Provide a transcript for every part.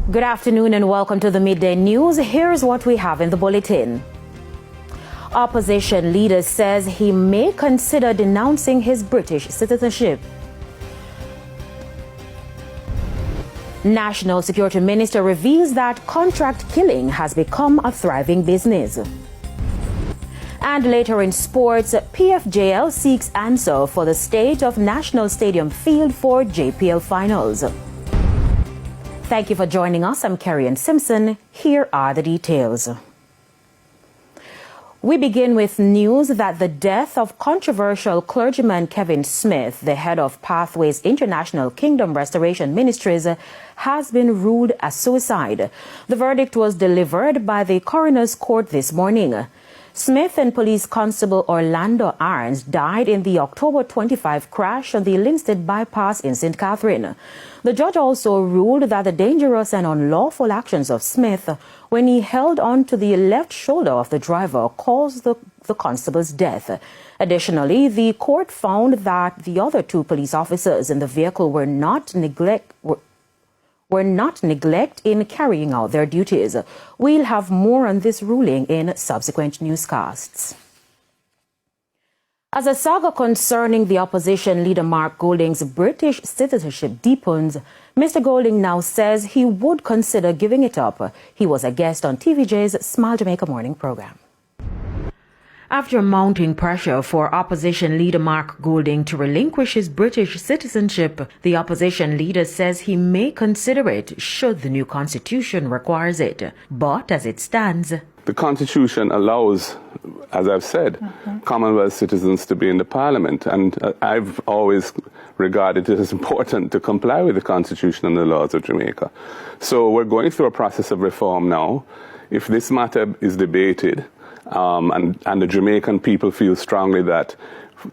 Good afternoon and welcome to the Midday News. Here's what we have in the bulletin. Opposition leader says he may consider denouncing his British citizenship. National Security Minister reveals that contract killing has become a thriving business. And later in sports, PFJL seeks answer for the state of National Stadium field for JPL finals. Thank you for joining us. I'm Kerry-Ann Simpson. Here are the details. We begin with news that the death of controversial clergyman Kevin Smith, the head of Pathways International Kingdom Restoration Ministries, has been ruled as suicide. The verdict was delivered by the coroner's court this morning. Smith and Police Constable Orlando Arns died in the October 25 crash on the Linstead bypass in St. Catherine. The judge also ruled that the dangerous and unlawful actions of Smith when he held on to the left shoulder of the driver caused the constable's death. Additionally, the court found that the other two police officers in the vehicle were not neglect in carrying out their duties. We'll have more on this ruling in subsequent newscasts. As a saga concerning the opposition leader Mark Golding's British citizenship deepens, Mr. Golding now says he would consider giving it up. He was a guest on TVJ's Smile Jamaica morning program. After mounting pressure for opposition leader Mark Golding to relinquish his British citizenship, the opposition leader says he may consider it should the new constitution requires it. But as it stands, the constitution allows, as I've said, Commonwealth citizens to be in the parliament. And I've always regarded it as important to comply with the constitution and the laws of Jamaica. So we're going through a process of reform now. If this matter is debated, and the Jamaican people feel strongly that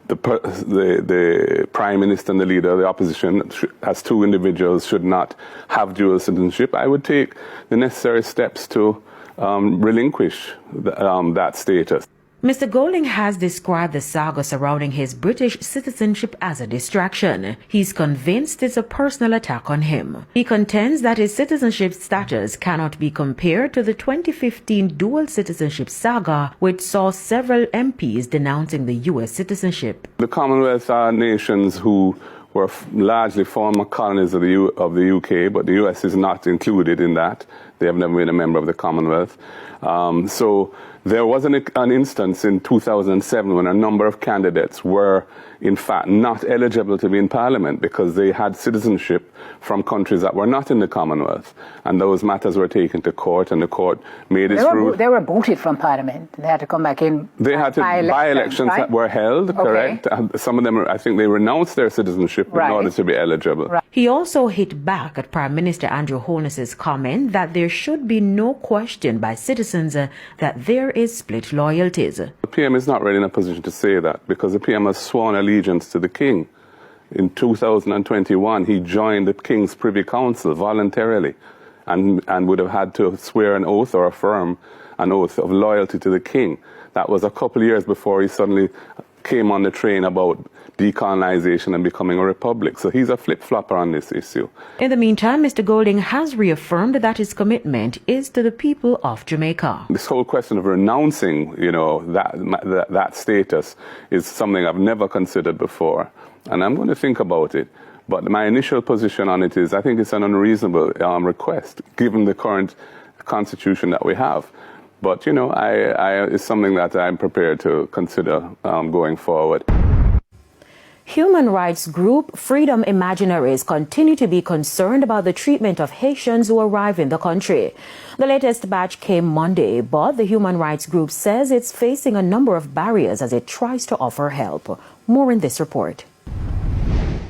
the Prime Minister and the leader of the opposition, as two individuals, should not have dual citizenship, I would take the necessary steps to relinquish that status. Mr. Golding has described the saga surrounding his British citizenship as a distraction. He's convinced it's a personal attack on him. He contends that his citizenship status cannot be compared to the 2015 dual citizenship saga, which saw several MPs denouncing the U.S. citizenship. The Commonwealth are nations who were largely former colonies of the UK, but the US is not included in that. They have never been a member of the Commonwealth. So there was an instance in 2007 when a number of candidates were, in fact, not eligible to be in Parliament because they had citizenship from countries that were not in the Commonwealth. And those matters were taken to court, and the court made its ruling. They were booted from Parliament. They had to come back in. They had to by-elections that were held, correct? Some of them, I think they renounced their citizenship in order to be eligible. Right. He also hit back at Prime Minister Andrew Holness's comment that there should be no question by citizens that there is split loyalties. The PM is not really in a position to say that because the PM has sworn allegiance to the King. In 2021, he joined the King's Privy Council voluntarily and would have had to swear an oath or affirm an oath of loyalty to the King. That was a couple of years before he suddenly came on the train about decolonization and becoming a republic. So he's a flip-flopper on this issue. In the meantime, Mr. Golding has reaffirmed that his commitment is to the people of Jamaica. This whole question of renouncing, that status is something I've never considered before. And I'm going to think about it. But my initial position on it is I think it's an unreasonable request, given the current constitution that we have. But, it's something that I'm prepared to consider going forward. Human rights group Freedom Imaginaries continue to be concerned about the treatment of Haitians who arrive in the country. The latest batch came Monday, but the human rights group says it's facing a number of barriers as it tries to offer help. More in this report.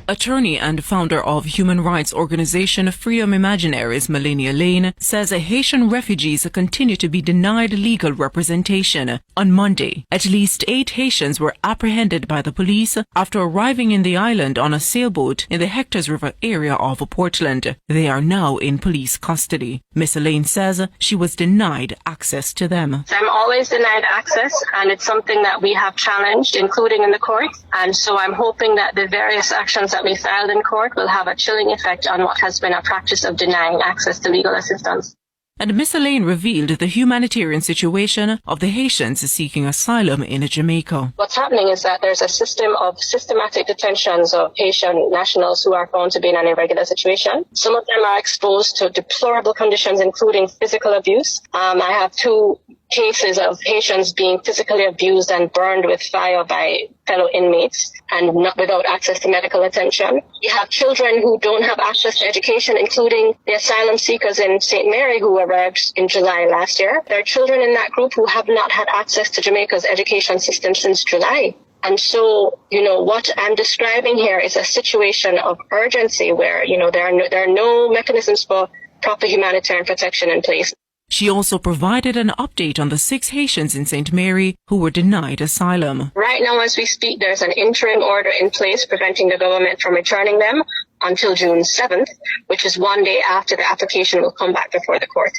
Attorney and founder of human rights organization Freedom Imaginaries, Melania Lane, says Haitian refugees continue to be denied legal representation. On Monday, at least 8 Haitians were apprehended by the police after arriving in the island on a sailboat in the Hectors River area of Portland. They are now in police custody. Ms. Lane says she was denied access to them. I'm always denied access, and it's something that we have challenged, including in the courts. And so I'm hoping that the various actions that not be filed in court will have a chilling effect on what has been a practice of denying access to legal assistance. And Ms. Elaine revealed the humanitarian situation of the Haitians seeking asylum in Jamaica. What's happening is that there's a system of systematic detentions of Haitian nationals who are found to be in an irregular situation. Some of them are exposed to deplorable conditions, including physical abuse. I have 2 cases of Haitians being physically abused and burned with fire by fellow inmates and not without access to medical attention. You have children who don't have access to education, including the asylum seekers in St. Mary who arrived in July last year. There are children in that group who have not had access to Jamaica's education system since July. And so, what I'm describing here is a situation of urgency where, there are no mechanisms for proper humanitarian protection in place. She also provided an update on the 6 Haitians in St. Mary who were denied asylum. Right now, as we speak, there's an interim order in place preventing the government from returning them until June 7th, which is 1 day after the application will come back before the court.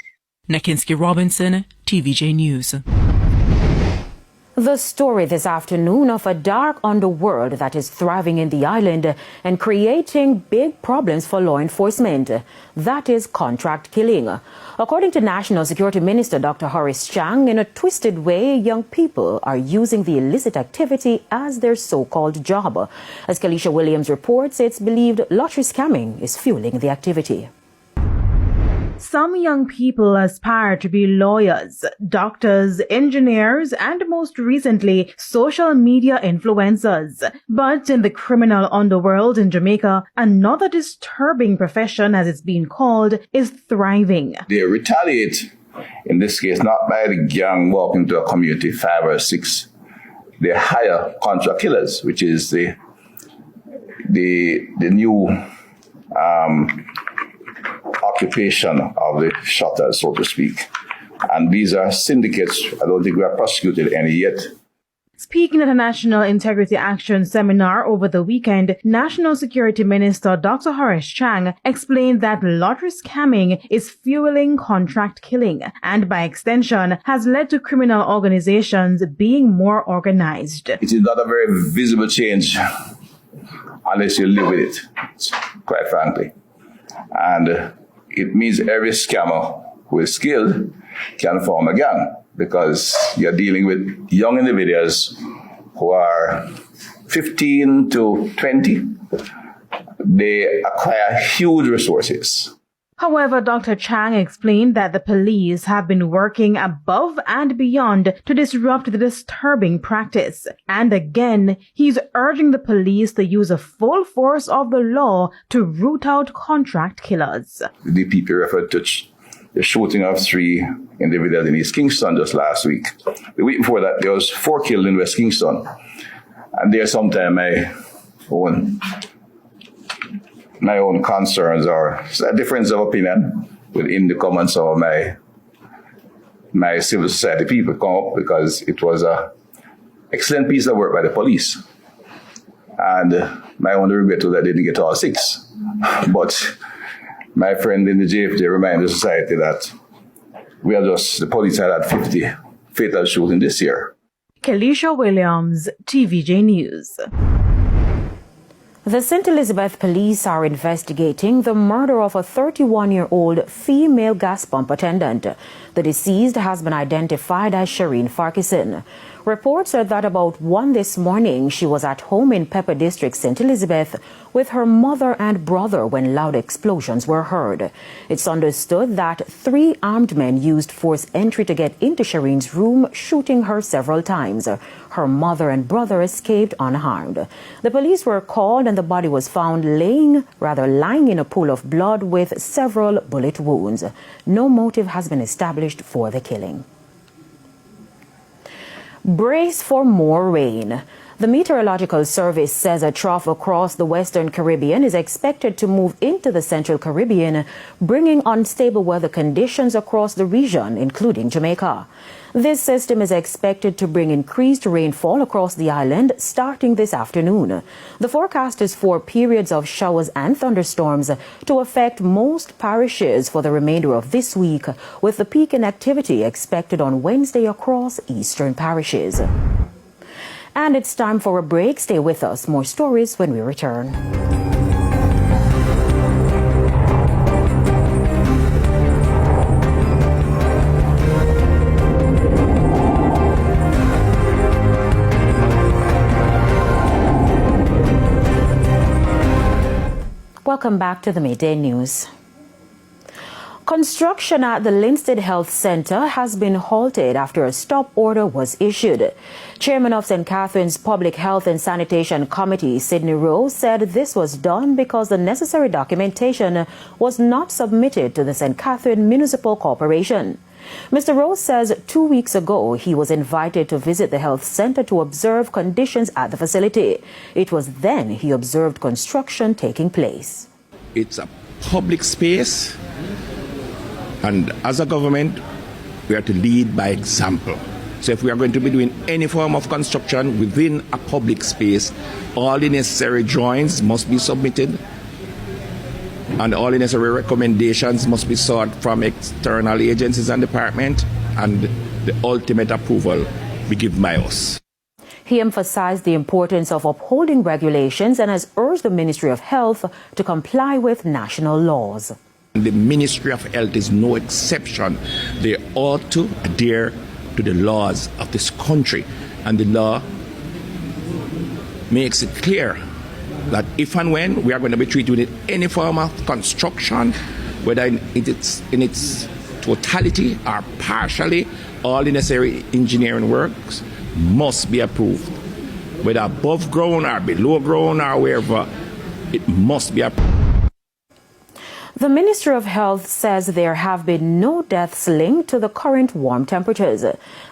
Nakinski Robinson, TVJ News. The story this afternoon of a dark underworld that is thriving in the island and creating big problems for law enforcement. That is contract killing. According to National Security Minister Dr. Horace Chang, in a twisted way, young people are using the illicit activity as their so-called job. As Kalisha Williams reports, it's believed lottery scamming is fueling the activity. Some young people aspire to be lawyers, doctors, engineers, and most recently, social media influencers. But in the criminal underworld in Jamaica, another disturbing profession, as it's been called, is thriving. They retaliate, in this case, not by the gang walking into a community 5 or 6. They hire contract killers, which is the new occupation of the shutters, so to speak. And these are syndicates. I don't think we have prosecuted any yet. Speaking at a National Integrity Action seminar over the weekend, National Security Minister Dr. Horace Chang explained that lottery scamming is fueling contract killing and by extension has led to criminal organizations being more organized. It is not a very visible change unless you live with it, quite frankly. And it means every scammer who is skilled can form a gang because you're dealing with young individuals who are 15 to 20. They acquire huge resources. However, Dr. Chang explained that the police have been working above and beyond to disrupt the disturbing practice. And again, he's urging the police to use the full force of the law to root out contract killers. The DPP referred to the shooting of 3 individuals in East Kingston just last week. The week before that, there was 4 killed in West Kingston. And there sometimes my own concerns or a difference of opinion within the comments of my civil society people come up because it was an excellent piece of work by the police. And my only regret was that they didn't get all 6. But my friend in the JFJ reminded society that the police had 50 fatal shootings this year. Kalisha Williams, TVJ News. The St. Elizabeth police are investigating the murder of a 31-year-old female gas pump attendant. The deceased has been identified as Shireen Farquharson. Reports are that about 1 this morning, she was at home in Pepper District, St. Elizabeth, with her mother and brother when loud explosions were heard. It's understood that 3 armed men used forced entry to get into Shireen's room, shooting her several times. Her mother and brother escaped unharmed. The police were called and the body was found lying in a pool of blood with several bullet wounds. No motive has been established for the killing. Brace for more rain. The Meteorological Service says a trough across the Western Caribbean is expected to move into the Central Caribbean, bringing unstable weather conditions across the region, including Jamaica. This system is expected to bring increased rainfall across the island starting this afternoon. The forecast is for periods of showers and thunderstorms to affect most parishes for the remainder of this week, with the peak in activity expected on Wednesday across eastern parishes. And it's time for a break. Stay with us. More stories when we return. Welcome back to the Midday News. Construction at the Linstead Health Centre has been halted after a stop order was issued. Chairman of St. Catherine's Public Health and Sanitation Committee, Sidney Rowe, said this was done because the necessary documentation was not submitted to the St. Catherine Municipal Corporation. Mr. Rowe says 2 weeks ago he was invited to visit the health centre to observe conditions at the facility. It was then he observed construction taking place. It's a public space. And as a government, we are to lead by example. So if we are going to be doing any form of construction within a public space, all the necessary drawings must be submitted and all the necessary recommendations must be sought from external agencies and departments, and the ultimate approval be given by us. He emphasized the importance of upholding regulations and has urged the Ministry of Health to comply with national laws. The Ministry of Health is no exception. They ought to adhere to the laws of this country. And the law makes it clear that if and when we are going to be treated with any form of construction, whether in its totality or partially, all the necessary engineering works must be approved. Whether above ground or below ground or wherever, it must be approved. The Ministry of Health says there have been no deaths linked to the current warm temperatures.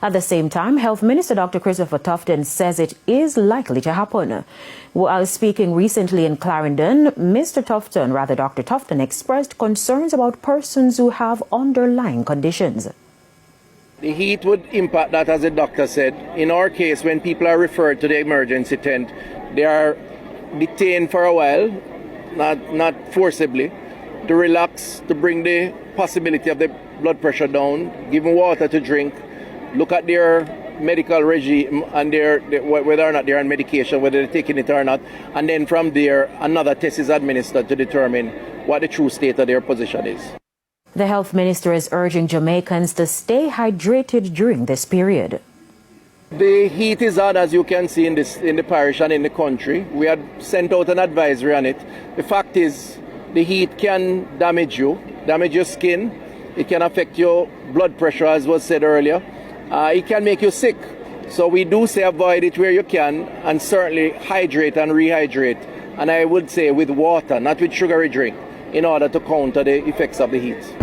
At the same time, Health Minister Dr. Christopher Tufton says it is likely to happen. While speaking recently in Clarendon, Dr. Tufton expressed concerns about persons who have underlying conditions. The heat would impact that, as the doctor said. In our case, when people are referred to the emergency tent, they are detained for a while, not forcibly, to relax, to bring the possibility of the blood pressure down, give them water to drink, look at their medical regime and whether or not they're on medication, whether they're taking it or not, and then from there another test is administered to determine what the true state of their position is. The health minister is urging Jamaicans to stay hydrated during this period. The heat is hard, as you can see in the parish and in the country. We had sent out an advisory on it. The fact is, the heat can damage your skin. It can affect your blood pressure, as was said earlier. It can make you sick. So we do say avoid it where you can, and certainly hydrate and rehydrate. And I would say with water, not with sugary drink, in order to counter the effects of the heat.